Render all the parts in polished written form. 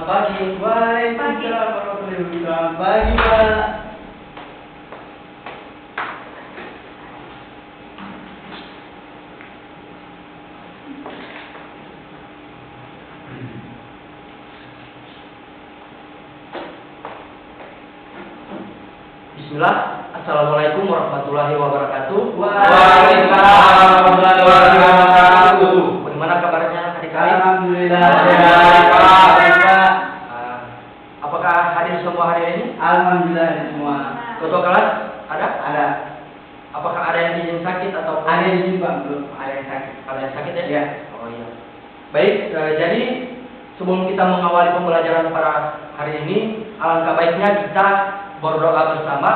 Selamat pagi. Waalaikumsalam warahmatullahi wabarakatuh. Selamat pagi, Pak. Bismillah. Assalamualaikum warahmatullahi wabarakatuh. Waalaikumsalam warahmatullahi wabarakatuh. Bagaimana kabarnya adik-adik? Alhamdulillah sehat, Pak. Pak. Apakah hadir semua hari ini? Alhamdulillah ada semua. Ketua kelas ada? Ada. Apakah ada yang izin sakit atau Ada di sini Pak, belum ada yang sakit. ada yang sakit ya? Ya. Oh iya. Baik, jadi sebelum kita mengawali pembelajaran pada hari ini, alangkah baiknya kita berdoa bersama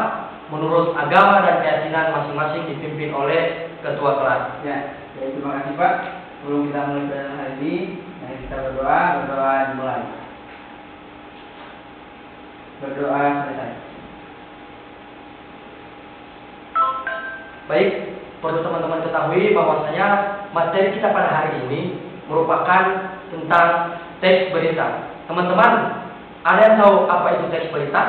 menurut agama dan keyakinan masing-masing dipimpin oleh ketua kelas. Ya. Jadi terima kasih Pak. Sebelum kita mulai pelajaran hari ini, mari kita berdoa dimulai. Berdoa selesai. Baik, perlu teman-teman ketahui bahwasanya materi kita pada hari ini merupakan tentang teks berita. Teman-teman, ada yang tahu apa itu teks berita?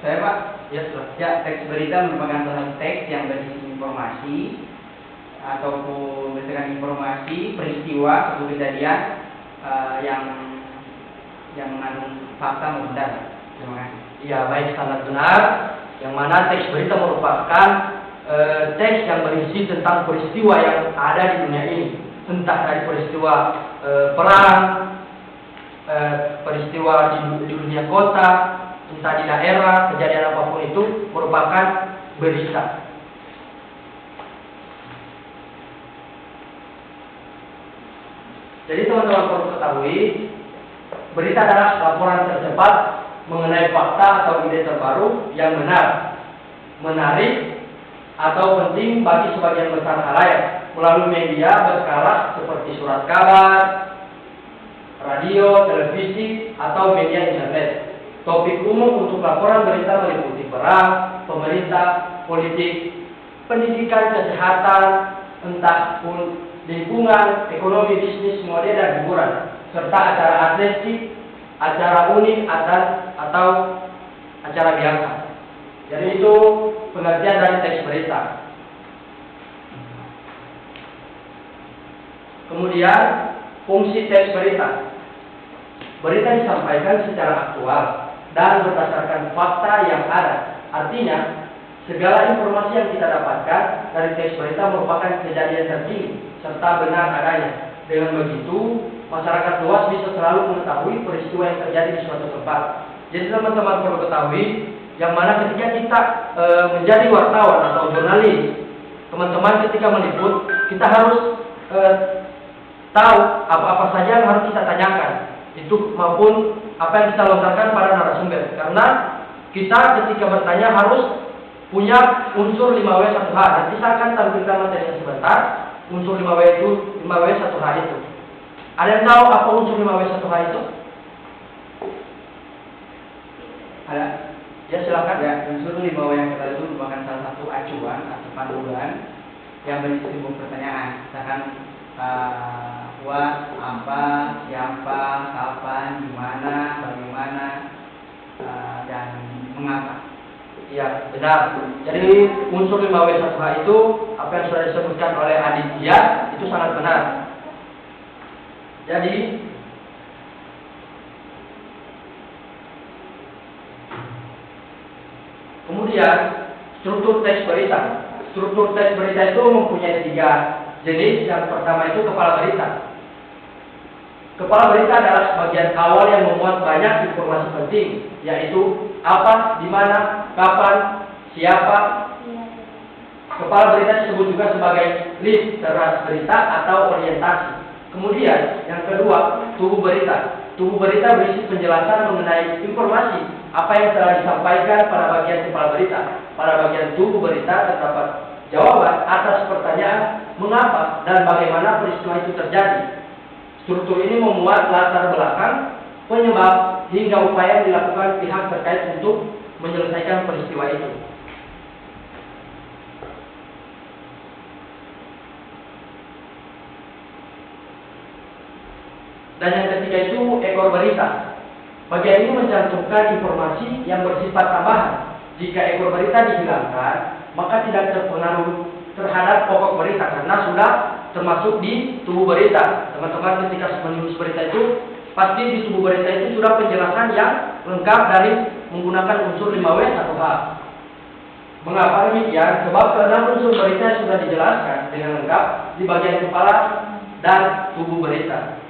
Saya Pak. Ya, sudah. Ya, teks berita merupakan salah satu teks yang berisi informasi ataupun berdasarkan informasi peristiwa atau kejadian yang mengandung fakta maupun data. Terima kasih. Ya, baik, sangat benar. Yang mana teks berita merupakan teks yang berisi tentang peristiwa yang ada di dunia ini, entah dari peristiwa perang, peristiwa di dunia kota, entah di daerah, kejadian apapun itu merupakan berita. Jadi teman-teman perlu ketahui, berita adalah laporan tercepat mengenai fakta atau ide terbaru yang benar, menarik, atau penting bagi sebagian besar khalayak melalui media berskala seperti surat kabar, radio, televisi, atau media internet. Topik umum untuk laporan berita meliputi perang, pemerintah, politik, pendidikan, kesehatan, entah pun lingkungan, ekonomi, bisnis, mode, dan hiburan, serta acara atletik, acara unik atau acara biasa. Jadi itu pengertian dari teks berita. Kemudian fungsi teks berita. Berita disampaikan secara aktual dan berdasarkan fakta yang ada. Artinya, segala informasi yang kita dapatkan dari teks berita merupakan kejadian terkini serta benar adanya. Dengan begitu, masyarakat luas bisa selalu mengetahui peristiwa yang terjadi di suatu tempat. Jadi teman-teman perlu ketahui, yang mana ketika kita menjadi wartawan atau jurnalis, teman-teman ketika meliput, kita harus tahu apa-apa saja yang harus kita tanyakan. Itu maupun apa yang kita lontarkan pada narasumber. Karena kita ketika bertanya harus punya unsur 5W1H. Nanti saya akan tampilkan materinya sebentar. Unsur 5W itu 5W1H itu. Ada yang tahu apa unsur 5W1H itu? Ada. Ya, silakan. Ya, unsur 5W yang kita itu merupakan salah satu acuan atau panduan yang berisi sebuah pertanyaan. Misalkan what, apa, siapa, kapan, di mana, bagaimana, dan mengapa. Iya, benar. Jadi unsur 5W1H itu apa yang sudah disebutkan oleh Aditya itu sangat benar. Jadi kemudian struktur teks berita. Struktur teks berita itu mempunyai 3 jenis. Yang pertama itu kepala berita. Kepala berita adalah bagian awal yang memuat banyak informasi penting, yaitu apa, di mana, kapan, siapa. Kepala berita disebut juga sebagai lead teras berita atau orientasi. Kemudian yang kedua, tubuh berita. Tubuh berita berisi penjelasan mengenai informasi apa yang telah disampaikan pada bagian kepala berita. Pada bagian tubuh berita terdapat jawaban atas pertanyaan mengapa dan bagaimana peristiwa itu terjadi. Struktur ini memuat latar belakang, penyebab, hingga upaya yang dilakukan pihak terkait untuk menyelesaikan peristiwa itu. Dan yang ketiga itu ekor berita. Bagian ini mencantumkan informasi yang bersifat tambahan. Jika ekor berita dihilangkan, maka tidak terpengaruh terhadap pokok berita karena sudah termasuk di tubuh berita. Teman-teman ketika menulis berita itu, pasti di tubuh berita itu sudah penjelasan yang lengkap dari menggunakan unsur 5W atau H. Mengapa demikian? Sebab karena unsur berita sudah dijelaskan dengan lengkap di bagian kepala dan tubuh berita.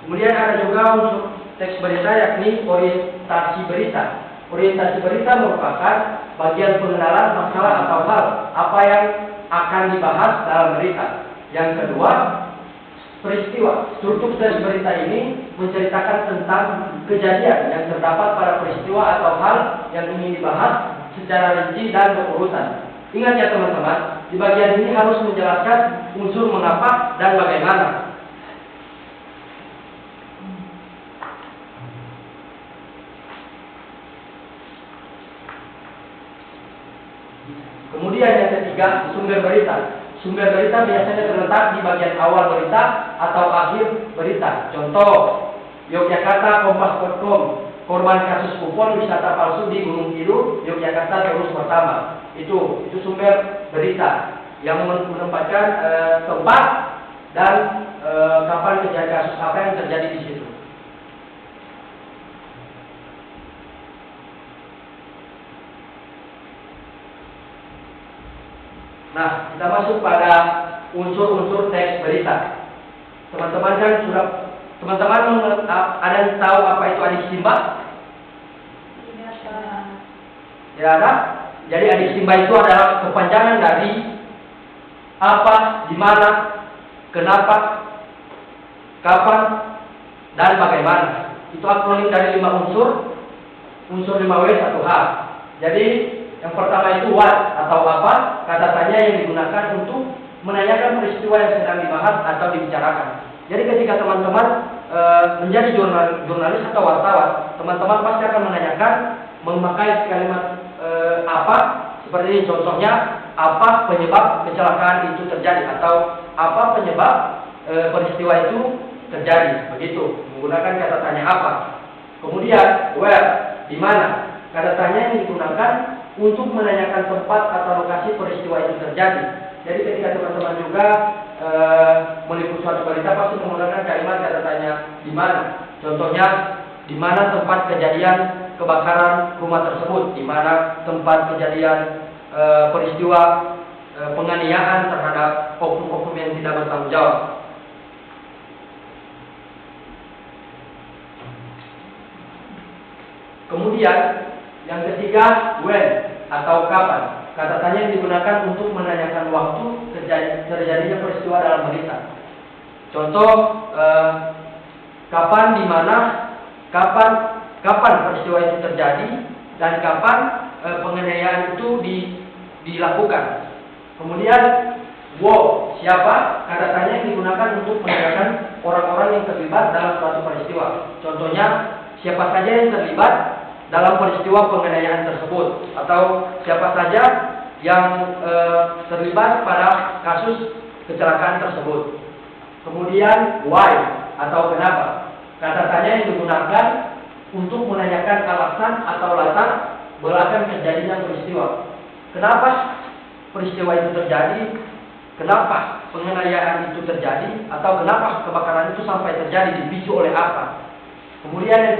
Kemudian ada juga unsur teks berita yakni orientasi berita. Orientasi berita merupakan bagian pengenalan masalah atau hal apa yang akan dibahas dalam berita. Yang kedua, peristiwa. Struktur teks berita ini menceritakan tentang kejadian yang terdapat pada peristiwa atau hal yang ingin dibahas secara rinci dan berurutan. Ingat ya teman-teman, di bagian ini harus menjelaskan unsur mengapa dan bagaimana. Kemudian yang ketiga, sumber berita. Sumber berita biasanya terletak di bagian awal berita atau akhir berita. Contoh, Yogyakarta Kompas.com, korban kasus kupon wisata palsu di Gunung Kidul, Yogyakarta terus bertambah. Itu sumber berita yang menempatkan tempat dan kapan kejadian kasus apa yang terjadi di situ. Nah, kita masuk pada unsur-unsur teks berita. Teman-teman kan sudah, teman-teman ada yang tahu apa itu adik simba? Tidak ada. Jadi adik simba itu adalah kepanjangan dari apa, di mana, kenapa, kapan, dan bagaimana. Itu akronim dari 5 unsur 5W 1H. Jadi yang pertama itu what atau apa, kata tanya yang digunakan untuk menanyakan peristiwa yang sedang dibahas atau dibicarakan. Jadi ketika teman-teman menjadi jurnalis atau wartawan, teman-teman pasti akan menanyakan memakai kalimat apa, seperti ini contohnya, apa penyebab kecelakaan itu terjadi atau apa penyebab peristiwa itu terjadi, begitu menggunakan kata tanya apa. Kemudian where, di mana, kata tanya yang digunakan untuk menanyakan tempat atau lokasi peristiwa itu terjadi. Jadi ketika teman-teman juga meliput suatu berita pasti menggunakan kalimat kata tanya di mana. Contohnya, di mana tempat kejadian kebakaran rumah tersebut, di mana tempat kejadian peristiwa penganiayaan terhadap oknum-oknum yang tidak bertanggung jawab. Kemudian yang ketiga, when atau kapan. Kata tanya yang digunakan untuk menanyakan waktu terjadinya peristiwa dalam berita. Contoh, kapan, di mana, kapan peristiwa itu terjadi, dan kapan penganiayaan itu dilakukan. Kemudian, siapa? Kata tanya yang digunakan untuk menanyakan orang-orang yang terlibat dalam suatu peristiwa. Contohnya, siapa saja yang terlibat dalam peristiwa penganiayaan tersebut, atau siapa saja yang terlibat pada kasus kecelakaan tersebut. Kemudian why atau kenapa, kata tanya yang digunakan untuk menanyakan alasan atau latar belakang terjadinya peristiwa. Kenapa peristiwa itu terjadi? Kenapa penganiayaan itu terjadi? Atau kenapa kebakaran itu sampai terjadi, dipicu oleh apa? Kemudian yang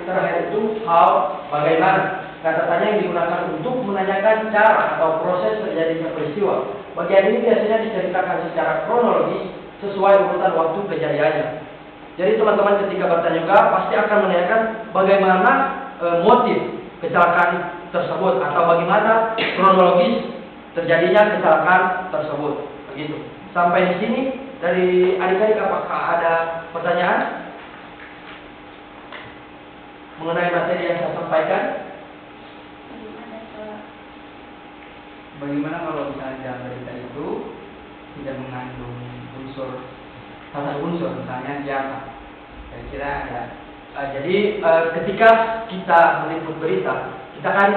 terakhir itu how, bagaimana. Kata tanya yang digunakan untuk menanyakan cara atau proses terjadinya peristiwa. Bagian ini biasanya diceritakan secara kronologis sesuai urutan waktu kejadiannya. Jadi teman-teman ketika bertanya juga pasti akan menanyakan bagaimana motif kecelakaan tersebut atau bagaimana kronologis terjadinya kecelakaan tersebut. Begitu. Sampai di sini dari adik-adik, apakah ada pertanyaan mengenai materi yang saya sampaikan? Bagaimana kalau misalnya dalam berita itu tidak mengandung salah unsur, misalnya siapa? Kira-kira ada. Jadi ketika kita meliput berita, kita kan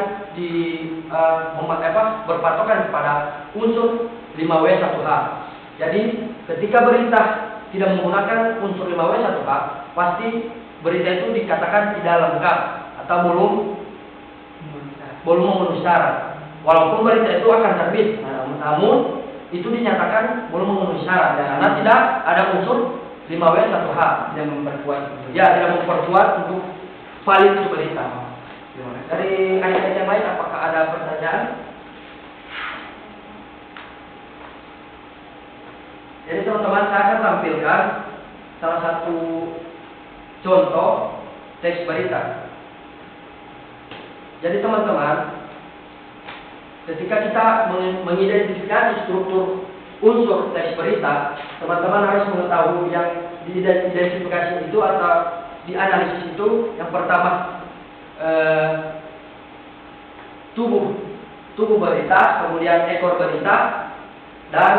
berpatokan kepada unsur 5W1H. Jadi ketika berita tidak menggunakan unsur 5W1H, pasti berita itu dikatakan tidak lengkap atau belum memenuhi syarat. Walaupun berita itu akan terbit, namun itu dinyatakan belum memenuhi syarat karena tidak ada unsur 5W1H. Tidak memperkuat. Ya, tidak memperkuat untuk valid itu berita. Dari adik-adik yang lain, apakah ada pertanyaan? Jadi teman-teman, saya akan tampilkan salah satu contoh teks berita. Jadi teman-teman, ketika kita mengidentifikasi struktur unsur teks berita, teman-teman harus mengetahui yang diidentifikasi itu atau dianalisis itu. Yang pertama, tubuh berita, kemudian ekor berita, dan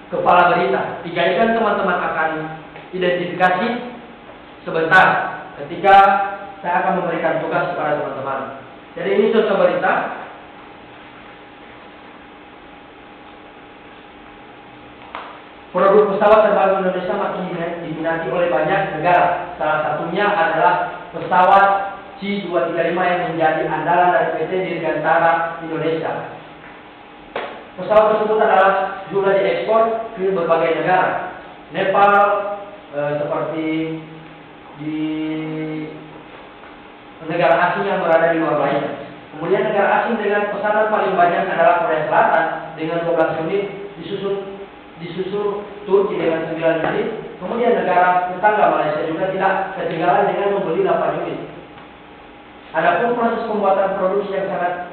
kepala berita. Tiga ini kan teman-teman akan identifikasi sebentar ketika saya akan memberikan tugas kepada teman-teman. Jadi ini contoh berita. Produk pesawat terbang Indonesia makin diminati oleh banyak negara. Salah satunya adalah pesawat C235 yang menjadi andalan dari PT Dirgantara Indonesia. Pesawat tersebut adalah juga diekspor ke berbagai negara. Nepal, seperti di negara asing yang berada di luar lainnya. Kemudian negara asing dengan pesanan paling banyak adalah Korea Selatan dengan 12 unit, disusul Turki dengan 9 unit. Kemudian negara tetangga Malaysia juga tidak ketinggalan dengan membeli 8 unit. Adapun proses pembuatan produksi yang sangat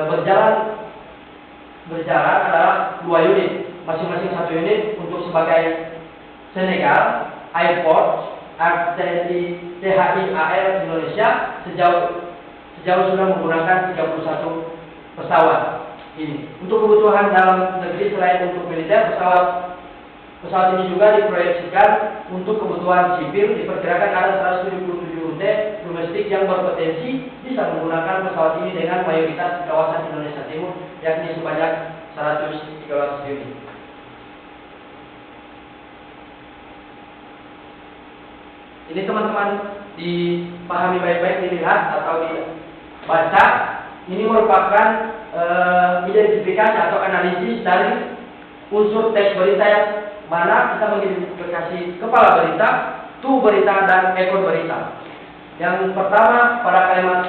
berjalan adalah 2 unit, masing-masing 1 unit untuk sebagai Senegal, Airport, THI AL Indonesia sejauh sudah menggunakan 31 pesawat ini. Untuk kebutuhan dalam negeri selain untuk militer, pesawat ini juga diproyeksikan untuk kebutuhan sipil. Diperkirakan ada 177 rute domestik yang berpotensi bisa menggunakan pesawat ini dengan mayoritas di kawasan Indonesia Timur, yakni sebanyak 113 unit. Ini teman-teman dipahami baik-baik, dilihat atau dibaca. Ini merupakan identifikasi atau analisis dari unsur teks berita yang mana kita mengidentifikasi kepala berita, tubuh berita, dan ekor berita. Yang pertama pada kalimat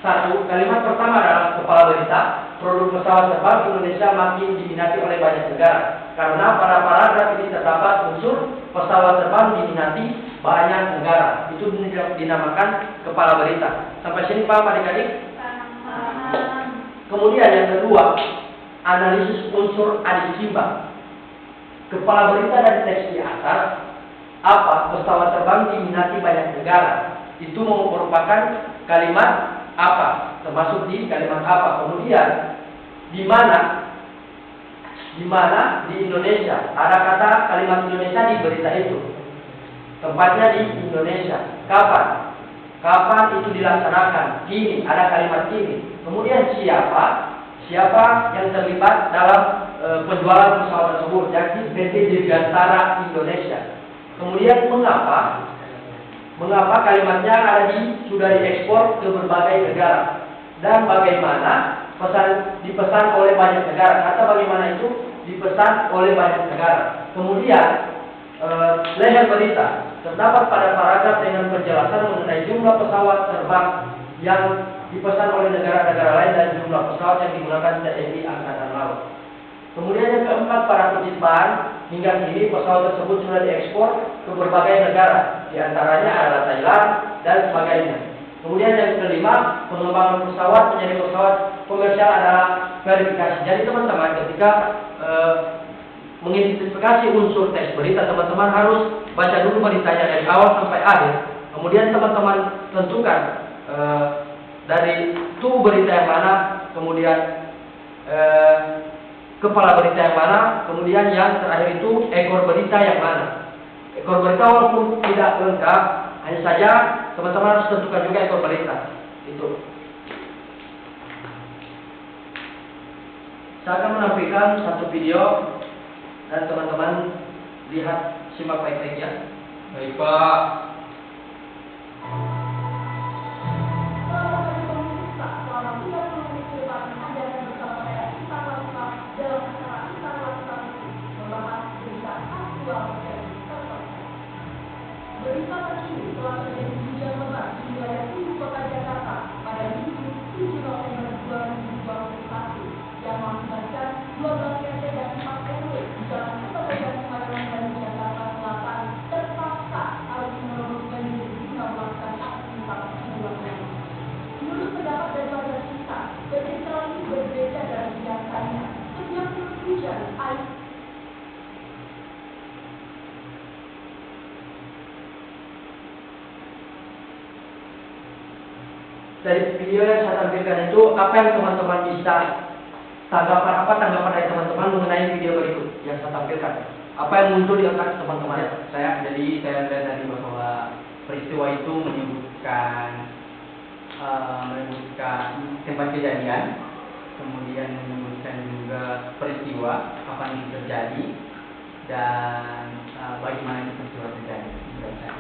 1, kalimat pertama adalah kepala berita. Produk pesawat terbang Indonesia makin diminati oleh banyak negara. Karena pada paragraf ini terdapat unsur pesawat terbang diminati banyak negara. Itu dinamakan kepala berita. Sampai sini paham adik-adik? Kemudian yang kedua, analisis unsur adisimbang. Kepala berita dari teks di atas, apa? Pesawat terbang diminati banyak negara. Itu merupakan kalimat apa? Termasuk di kalimat apa? Kemudian di mana di Indonesia ada kata kalimat Indonesia di berita itu. Tempatnya di Indonesia. Kapan itu dilaksanakan? Kini, ada kalimat kini. Kemudian siapa yang terlibat dalam penjualan pesawat tersebut, yakni PT Dirgantara Indonesia. Kemudian mengapa kalimatnya sudah diekspor ke berbagai negara, dan bagaimana dipesan oleh banyak negara. Kata bagaimana itu dipesan oleh banyak negara. Kemudian leher berita terdapat pada paragraf dengan penjelasan mengenai jumlah pesawat terbang yang dipesan oleh negara-negara lain dan jumlah pesawat yang digunakan TNI Angkatan Laut. Kemudian yang keempat, pada kutip bahan, hingga kini pesawat tersebut sudah diekspor ke berbagai negara, diantaranya adalah Thailand dan sebagainya. Kemudian yang kelima, pengembangan pesawat menjadi pesawat komersial adalah verifikasi. Jadi teman-teman, ketika mengidentifikasi unsur teks berita, teman-teman harus baca dulu beritanya dari awal sampai akhir. Kemudian teman-teman tentukan dari tubuh berita yang mana, kemudian kepala berita yang mana, kemudian yang terakhir itu ekor berita yang mana. Ekor berita walaupun tidak lengkap, hanya saja teman-teman harus tentukan juga ekor berita. Itu. Saya akan menampilkan satu video dan teman-teman lihat, simak baik-baik ya. Baik Pak. Berita terkini telah terjadi hujan lebat di wilayah ibu kota Jakarta pada Minggu 7 November 2021 yang mengakibatkan 12 RT dan 4 RW di Jalan Kertanegara Kemayoran dan Jakarta Selatan terpaksa harus menerobos banjir guna melakukan aktivitas di luar rumah. Menurut pendapat dari warga sekitar, berita ini berbeda dari biasanya. Setiap turun hujan, air Dari video yang saya tampilkan itu, apa yang teman-teman bisa tanggapan dari teman-teman mengenai video berikut yang saya tampilkan? Apa yang muncul di otak teman-teman? Saya melihat tadi bahwa peristiwa itu menyebutkan tempat kejadian, kemudian menyebutkan juga peristiwa kapan itu terjadi dan bagaimana itu peristiwa terjadi.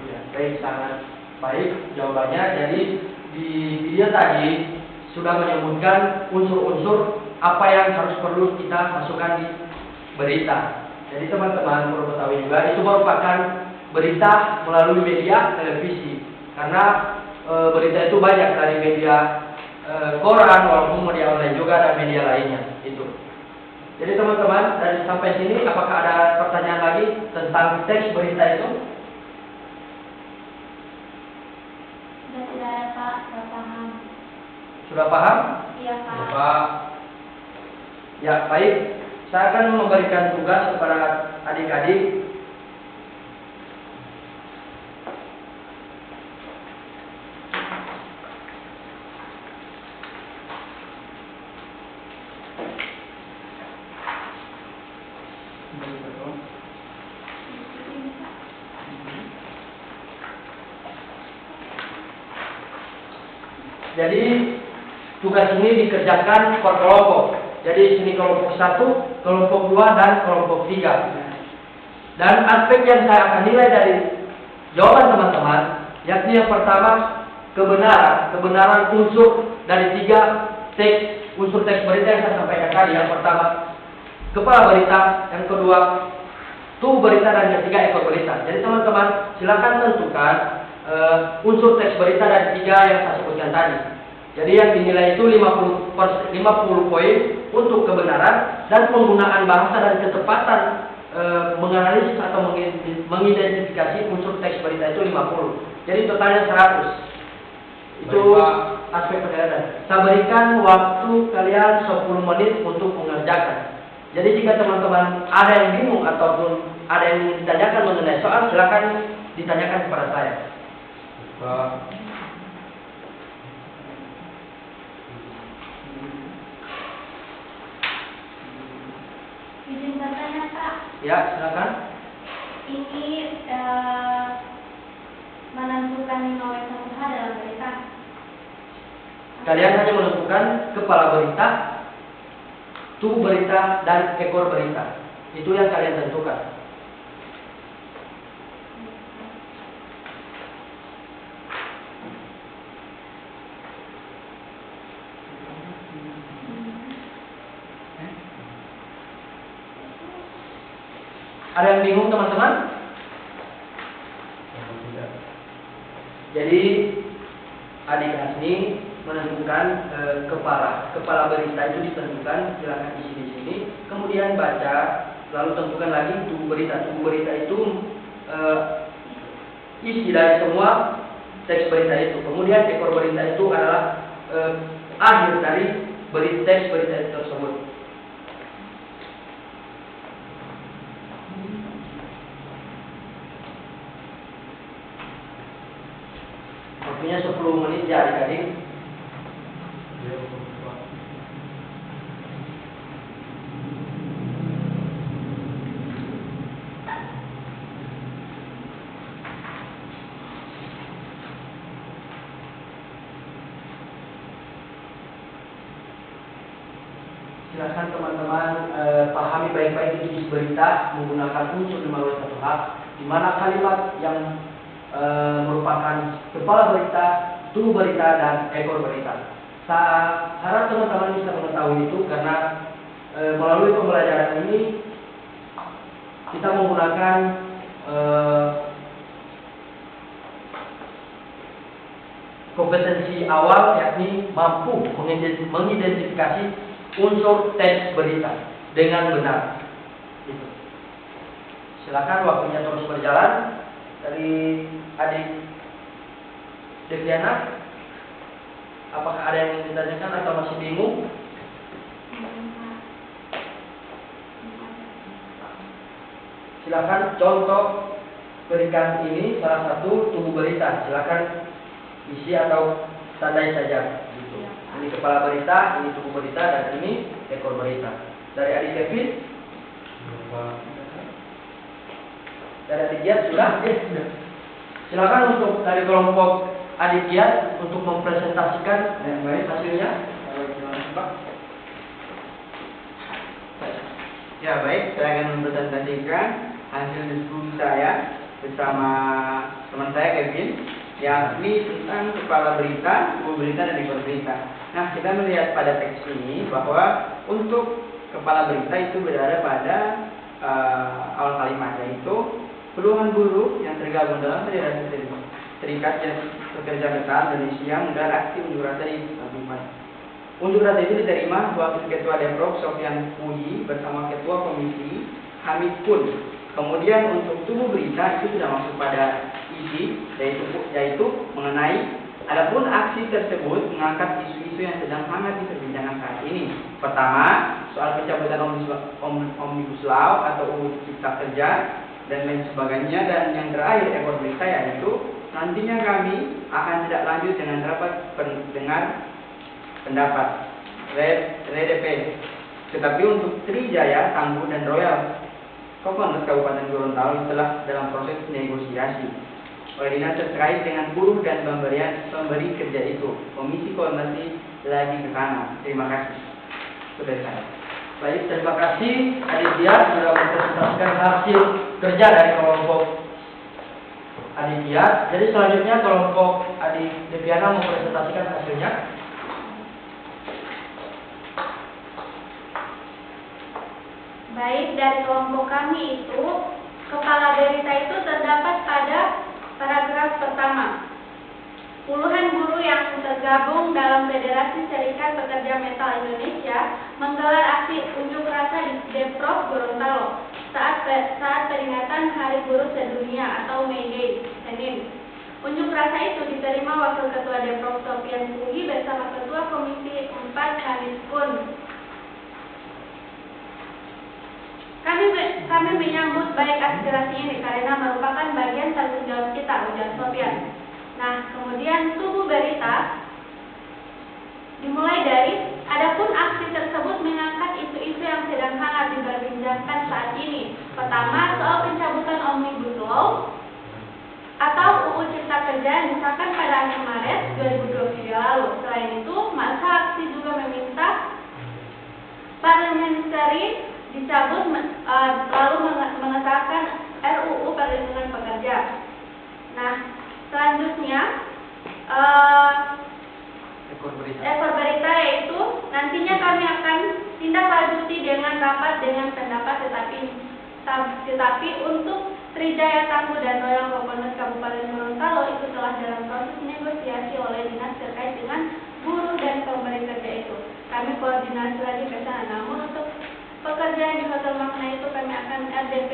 Ya, baik, sangat baik jawabannya. Jadi di video tadi sudah menyebutkan unsur-unsur apa yang perlu kita masukkan di berita. Jadi teman-teman perlu ketahui juga itu merupakan berita melalui media televisi, karena berita itu banyak dari media koran, walaupun media online juga dan media lainnya itu. Jadi teman-teman, dari sampai sini apakah ada pertanyaan lagi tentang teks berita itu? tidak ada Pak, sudah paham. Sudah paham? Iya Pak. Ya, Pak. Ya, baik. Saya akan memberikan tugas kepada adik-adik. Jadi tugas ini dikerjakan per kelompok. Jadi sini kelompok 1, kelompok 2, dan kelompok 3. Dan aspek yang saya akan nilai dari jawaban teman-teman, yakni yang pertama kebenaran unsur dari 3 unsur teks berita yang saya sampaikan tadi. Yang pertama kepala berita, yang kedua tubuh berita, dan yang ketiga ekor berita. Jadi teman-teman silakan tentukan unsur teks berita dari 3 yang saya sebutkan tadi. Jadi yang dinilai itu 50 poin untuk kebenaran dan penggunaan bahasa dan ketepatan menganalisis atau mengidentifikasi unsur teks berita itu 50. Jadi totalnya 100. Itu aspek penilaian. Saya berikan waktu kalian 10 menit untuk mengerjakan. Jadi jika teman-teman ada yang bingung ataupun ada yang ditanyakan mengenai soal, silakan ditanyakan kepada saya. Pak. Izin bertanya Pak. Ya, silakan. Ini menentukan oleh satu hal dalam berita. Kalian hanya menentukan kepala berita, tubuh berita, dan ekor berita. Itu yang kalian tentukan. Ada yang bingung teman-teman? Jadi adik kelas ini menentukan kepala berita itu ditentukan, silakan isi di sini. Kemudian baca, lalu tentukan lagi tubuh berita. Tubuh berita itu isi dari semua teks berita itu. Kemudian ekor berita itu adalah akhir dari teks berita tersebut. Waktunya 10 menit ya adik-adik. Silakan teman-teman pahami baik-baik jenis berita menggunakan unsur 5W1H, di mana kalimat yang merupakan kepala berita, tubuh berita, dan ekor berita. Harap teman-teman bisa mengetahui itu karena melalui pembelajaran ini kita menggunakan kompetensi awal, yakni mampu mengidentifikasi unsur teks berita dengan benar. Gitu. Silakan waktunya terus berjalan. Dari adik Deviana, apakah ada yang ingin ditanyakan atau masih bingung? Silakan contoh berikan ini salah satu tubuh berita. Silakan isi atau tandai saja. Gitu. Ini kepala berita, ini tubuh berita, dan ini ekor berita. Dari adik Kevin, dari adik Giat sudah? Sudah. Silakan untuk dari kelompok adik Giat untuk mempresentasikan hasilnya. Ya baik, saya akan mempresentasikan hasil diskusi saya bersama teman saya Kevin, yakni tentang kepala berita, tubuh berita, dan ekor berita. Nah, kita melihat pada teks ini bahwa untuk kepala berita itu berada pada awal kalimat, yaitu puluhan buruh yang tergabung dalam Federasi Serikat Pekerja Metal Indonesia menggelar aksi unjuk rasa di Tanjung. Unjuk rasa itu diterima Wakil Ketua Deprok Sofyan Puji bersama Ketua Komisi Hamid Kun. Kemudian untuk tubuh berita itu sudah masuk pada isi, yaitu mengenai adapun aksi tersebut mengangkat isu-isu yang sedang hangat diperbincangkan saat ini. Pertama, soal pencabutan Omnibus Law atau UU Cipta Kerja dan lain sebagainya, dan yang terakhir ekor berita, yaitu nantinya kami akan tidak lanjut dengan rapat pendengar pendapat RDP. Tetapi untuk Trijaya, Tangguh, dan Royal Coconut Kabupaten Gorontalo telah dalam proses negosiasi oleh dinas terkait dengan buruh dan pemberi kerja itu. Komisi koordinasi lagi ke sana. Terima kasih. Sudah saya. Baik, terima kasih adik Giat sudah mempresentasikan hasil kerja dari kelompok adik Giat. Jadi selanjutnya kelompok adik Deviana mempresentasikan hasilnya. Baik, dari kelompok kami itu, kepala berita itu terdapat pada paragraf pertama. Puluhan buruh yang tergabung dalam Federasi Serikat Pekerja Metal Indonesia menggelar aksi unjuk rasa di Deprok Gorontalo saat peringatan Hari Buruh Sedunia atau May Day, Senin. Unjuk rasa itu diterima Wakil Ketua Deprok Sofyan Puji bersama Ketua Komisi 4 Hamid Kun. Kami menyambut baik aspirasi ini karena merupakan bagian tanggung jawab kita, ujar Sofyan. Nah, kemudian tubuh berita dimulai dari, adapun aksi tersebut mengangkat isu-isu yang sedang hangat diperbincangkan saat ini. Pertama, soal pencabutan Omnibus Law atau UU Cipta Kerja yang disahkan pada akhir Maret 2023 lalu. Selain itu, masa aksi juga meminta parliamentary dicabut lalu mengesahkan RUU Perlindungan Pekerja. Nah, selanjutnya ekor berita, yaitu nantinya kami akan tindak lanjuti dengan rapat dengan pendapat, tetapi untuk Trijaya, Tangguh, dan Royal Coconut Kabupaten Gorontalo itu telah dalam proses negosiasi oleh dinas terkait dengan buruh dan pemberi kerja itu. Kami koordinasi lagi ke sana. Namun untuk pekerjaan di Hotel Makna itu kami akan RDP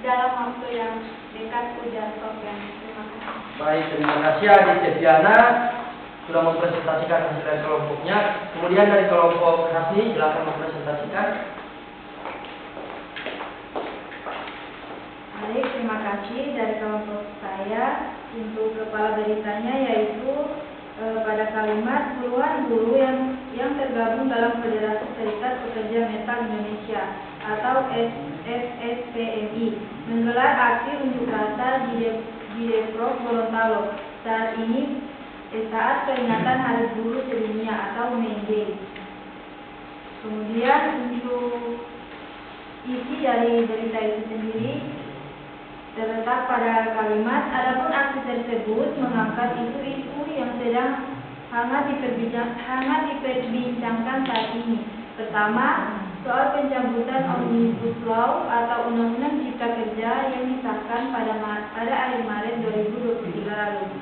dalam waktu yang dekat, ujar Sofyan. Terima kasih. Baik, terima kasih adik Deviana sudah mempresentasikan hasil dari kelompoknya. Kemudian dari kelompok Hasni, silakan mempresentasikan. Baik, terima kasih. Dari kelompok saya, untuk kepala beritanya yaitu pada kalimat puluhan buruh yang tergabung dalam Federasi Serikat Pekerja Metal Indonesia atau FSPMI menggelar aksi unjuk rasa di Deprok Gorontalo saat peringatan Hari Buruh Sedunia atau May Day. Kemudian untuk isi dari berita itu sendiri terletak pada kalimat, adapun aksi tersebut mengangkat isu-isu yang sedang hangat diperbincangkan saat ini. Pertama, soal pencabutan Omnibus Law atau Undang-Undang Cipta Kerja yang disahkan pada akhir Maret 2023 lalu.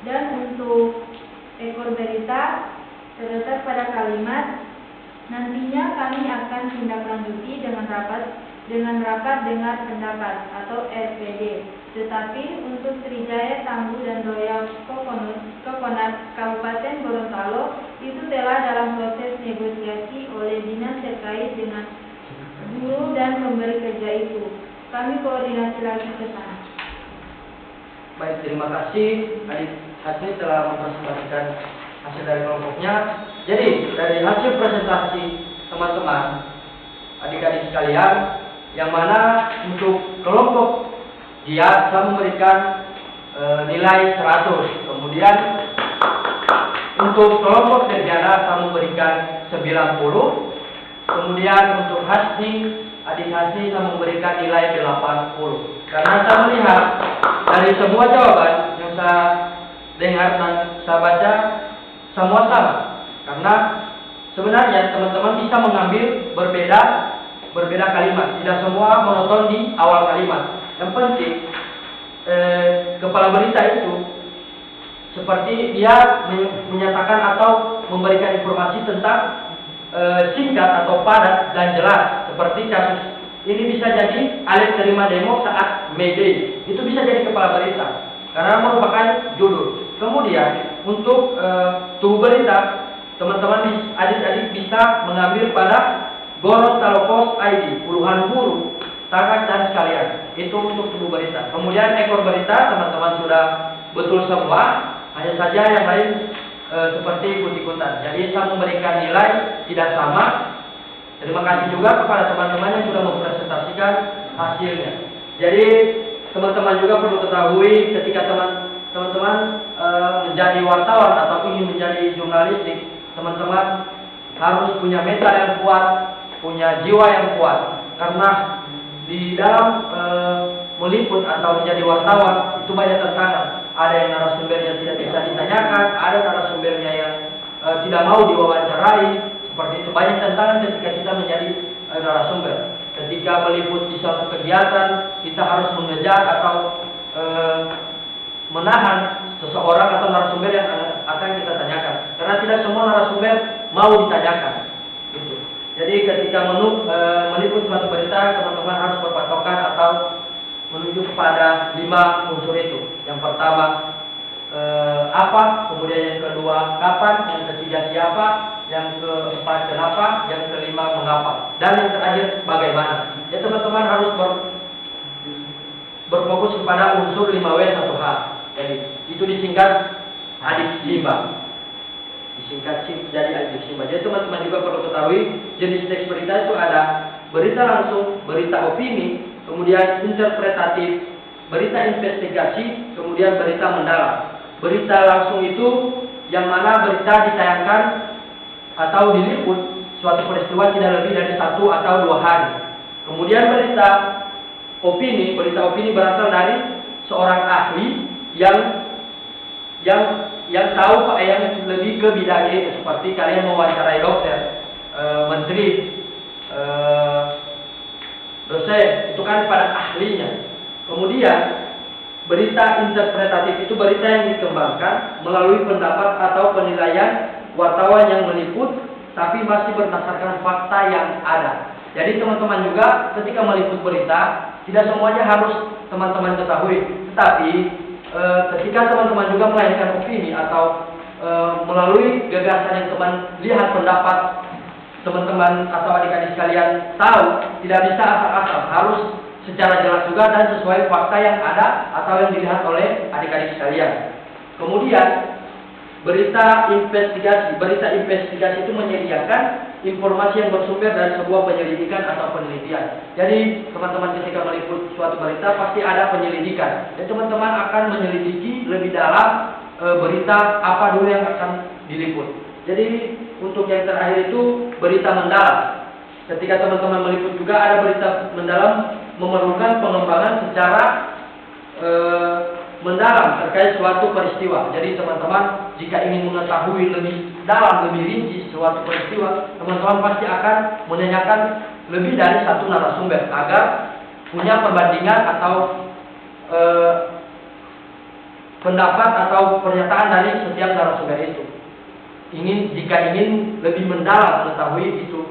Dan untuk ekor berita terletak pada kalimat, nantinya kami akan tindak-lanjuti dengan rapat dengar pendapat atau RPD. Tetapi untuk Sriwijaya Tangguh dan Royal Coconut Kabupaten Gorontalo itu telah dalam proses negosiasi oleh dinas terkait dengan guru dan pemberi kerja itu. Kami koordinasi lagi ke sana. Baik, terima kasih Adik Hasmi telah mempresentasikan hasil dari kelompoknya. Jadi dari hasil presentasi teman-teman, adik-adik sekalian, yang mana untuk kelompok dia saya memberikan nilai 100. Kemudian untuk kelompok Terjana saya memberikan 90. Kemudian untuk adik Hasni saya memberikan nilai 80. Karena saya melihat dari semua jawaban yang saya dengar dan saya baca semua sama. Karena sebenarnya teman-teman bisa mengambil berbeda kalimat, tidak semua monoton di awal kalimat. Yang penting kepala berita itu seperti dia menyatakan atau memberikan informasi tentang singkat atau padat dan jelas. Seperti kasus ini bisa jadi Alex terima demo saat May Day, itu bisa jadi kepala berita karena merupakan judul. Kemudian untuk tubuh berita, teman-teman adik-adik bisa mengambil pada Gorontalo Post ID, puluhan guru, takat dan sekalian. Itu untuk tubuh berita. Kemudian ekor berita, teman-teman sudah betul semua. Hanya saja yang lain seperti ikut-ikutan. Jadi saya memberikan nilai tidak sama. Terima kasih juga kepada teman-teman yang sudah mempresentasikan hasilnya. Jadi teman-teman juga perlu ketahui ketika teman-teman menjadi wartawan atau ingin menjadi jurnalistik, teman-teman harus punya mental yang kuat, punya jiwa yang kuat. Karena di dalam meliput atau menjadi wartawan itu banyak tantangan. Ada yang narasumbernya tidak bisa ditanyakan, ada narasumbernya yang tidak mau diwawancarai. Seperti itu, banyak tantangan ketika kita menjadi narasumber. Ketika meliput di suatu kegiatan, kita harus mengejar atau menahan seseorang atau narasumber yang akan kita tanyakan. Karena tidak semua narasumber mau ditanyakan. Gitu. Jadi ketika meliput suatu berita, teman-teman harus berpatokan atau menuju kepada 5 unsur itu. Yang pertama apa, kemudian yang kedua kapan, yang ketiga siapa, yang keempat kenapa, yang kelima mengapa, dan yang terakhir bagaimana. Ya teman-teman harus berfokus kepada unsur 5W1H. Jadi itu disingkat adik Simba. Disingkat jadi adik Simba. Jadi teman-teman juga perlu ketahui jenis teks berita itu ada berita langsung, berita opini, kemudian interpretatif, berita investigasi, kemudian berita mendalam. Berita langsung itu yang mana berita ditayangkan atau diliput suatu peristiwa tidak lebih dari 1 atau 2 hari. Kemudian berita opini berasal dari seorang ahli yang tahu yang lebih ke bidangnya itu, seperti kalian mewawancarai dokter, menteri, dosen, itu kan pada ahlinya. Kemudian berita interpretatif itu berita yang dikembangkan melalui pendapat atau penilaian wartawan yang meliput, tapi masih berdasarkan fakta yang ada. Jadi teman-teman juga ketika meliput berita, tidak semuanya harus teman-teman ketahui. Tetapi ketika teman-teman juga melahirkan opini atau melalui gagasan yang teman lihat pendapat teman-teman atau adik-adik sekalian tahu, tidak bisa asal-asal, harus secara jelas juga dan sesuai fakta yang ada atau yang dilihat oleh adik-adik sekalian. Kemudian berita investigasi itu menyediakan informasi yang bersumber dari sebuah penyelidikan atau penelitian. Jadi teman-teman ketika meliput suatu berita pasti ada penyelidikan. Dan teman-teman akan menyelidiki lebih dalam berita apa dulu yang akan diliput. Jadi untuk yang terakhir itu berita mendalam. Ketika teman-teman meliput juga ada berita mendalam memerlukan pengembangan secara mendalam terkait suatu peristiwa. Jadi teman-teman jika ingin mengetahui lebih dalam, lebih rinci suatu peristiwa, teman-teman pasti akan menanyakan lebih dari satu narasumber agar punya perbandingan atau pendapat atau pernyataan dari setiap narasumber itu. Jika ingin lebih mendalam mengetahui itu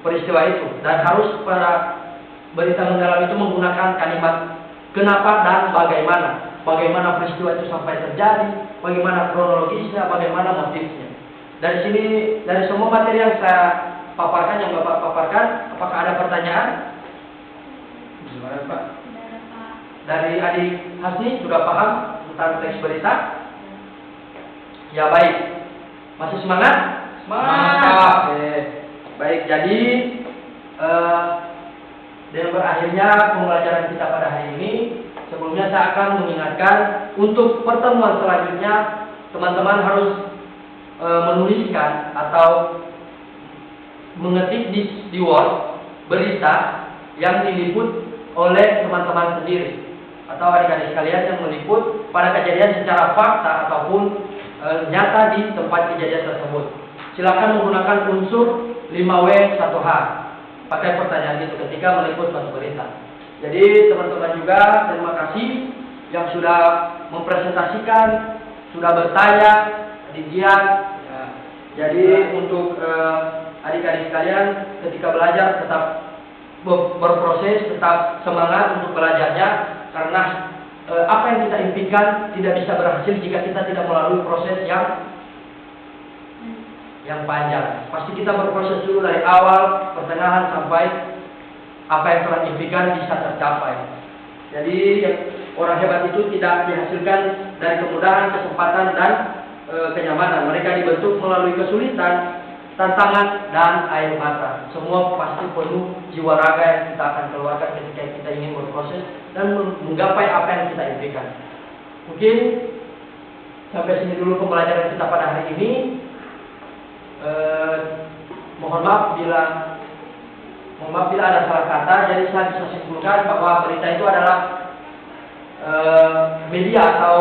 peristiwa itu, dan harus pada berita mendalam itu menggunakan kalimat kenapa dan bagaimana peristiwa itu sampai terjadi, bagaimana kronologisnya, bagaimana motifnya. Dari sini, dari semua materi yang saya paparkan, yang Bapak paparkan, apakah ada pertanyaan? Gimana Pak? Dari adik Hasni sudah paham tentang teks berita? Ya baik. Masih semangat? Semangat. Oke. Baik, jadi dengan berakhirnya pembelajaran kita pada hari ini, sebelumnya saya akan mengingatkan untuk pertemuan selanjutnya teman-teman harus menuliskan atau mengetik di Word berita yang diliput oleh teman-teman sendiri atau adik-adik sekalian yang meliput pada kejadian secara fakta ataupun nyata di tempat kejadian tersebut. Silakan menggunakan unsur 5W1H. Pakai pertanyaan itu ketika meliput suatu berita. Jadi teman-teman juga terima kasih yang sudah mempresentasikan, sudah bertanya, didian. Ya. Jadi untuk adik-adik sekalian ketika belajar tetap berproses, tetap semangat untuk belajarnya, karena apa yang kita impikan tidak bisa berhasil jika kita tidak melalui proses yang panjang. Pasti kita berproses dulu dari awal, pertengahan sampai apa yang telah impikan bisa tercapai. Jadi orang hebat itu tidak dihasilkan dari kemudahan, kesempatan dan kenyamanan. Mereka dibentuk melalui kesulitan, tantangan dan air mata. Semua pasti penuh jiwa raga yang kita akan keluarkan ketika kita ingin berproses dan menggapai apa yang kita impikan. Mungkin sampai sini dulu pembelajaran kita pada hari ini. Mohon maaf bila ada salah kata. Jadi saya bisa simpulkan bahwa berita itu adalah media atau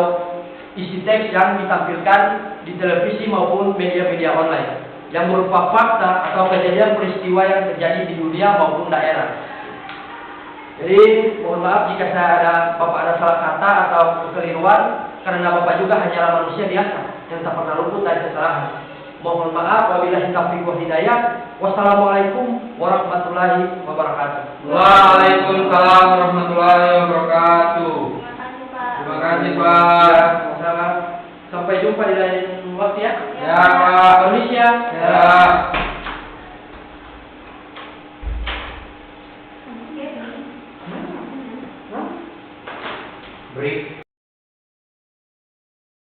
isi teks yang ditampilkan di televisi maupun media-media online yang berupa fakta atau kejadian peristiwa yang terjadi di dunia maupun daerah. Jadi mohon maaf jika Bapak ada salah kata atau kekeliruan, karena Bapak juga hanyalah manusia biasa yang tak pernah luput dari kesalahan. Mohon maaf, wabillahi taufiq wal hidayah. Wassalamualaikum warahmatullahi wabarakatuh. Waalaikumsalam warahmatullahi wabarakatuh. Terima kasih Pak. Sama-sama. Sampai jumpa di lain waktu ya. Ya Pak. Permisi ya. Ya. Break.